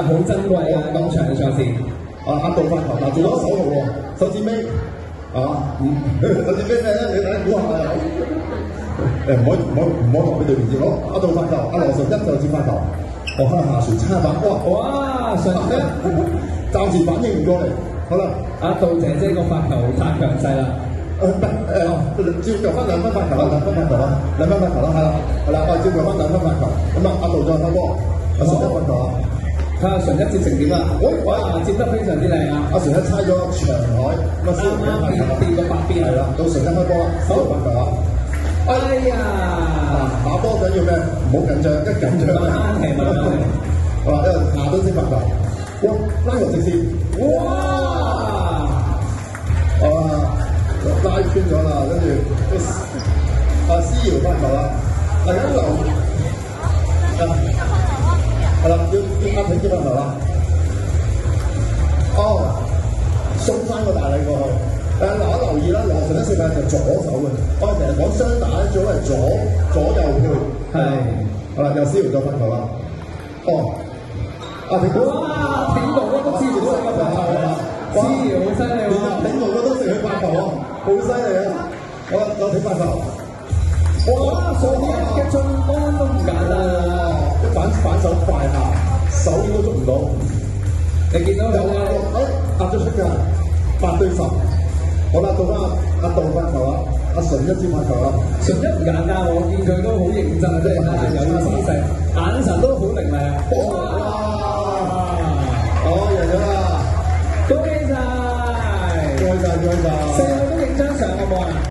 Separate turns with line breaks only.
好珍貴啊！咁長嘅賽事。
阿杜發球嗱做咗手號喎，手指尾手指尾咩咧？你睇估下又唔可以落俾對面先。好，阿杜發球，阿羅純一就接發球，下旋差反，
哇！純一
暫時反應唔過嚟，好啦，
阿杜姐姐個發球太強勢啦。
照舊翻2分發球啦，2分發球啦，2分發球啦，係啦，照舊翻2分發球，咁啊，阿杜再開波，阿純一發球啊！
睇下純一接成點啊！哇，接得非常之靚啊！
阿純一猜咗長海，咁啊，
啱跌到白邊
係啦，到純一開波啦，好發球啊！
哎呀！
打波緊要咩？唔好緊張，一緊張
慢慢嚟，
好啦，因為下都先發球，哇，拉球直線，
哇！
拉穿咗啦，跟住思瑤發球啦，大家留係啦，要阿挺接發球啦。送翻個大禮過去。大家留意啦，羅純一四發就左手嘅，我哋成日講雙打咧，最好係左右配。
係。
好啦，又思瑤再發球啦。阿挺
哇！挺龍都知唔到個發球啊！思瑤好犀利喎，
挺龍都識佢發球啊，好犀利啊！好啦，再挺發球。
哇！上啲人嘅進攻都唔簡單啊！
一反手快下，手應該捉唔到。
你見到佢
壓咗出界，8對10。好啦，到翻阿杜發球啦，阿純一接發球啦。
純一唔簡單，我見佢都好認真，即係有姿勢，眼神都好凌厲啊！
哇！贏咗啦！
恭喜晒！
恭喜晒！
四號都影張相好唔好啊？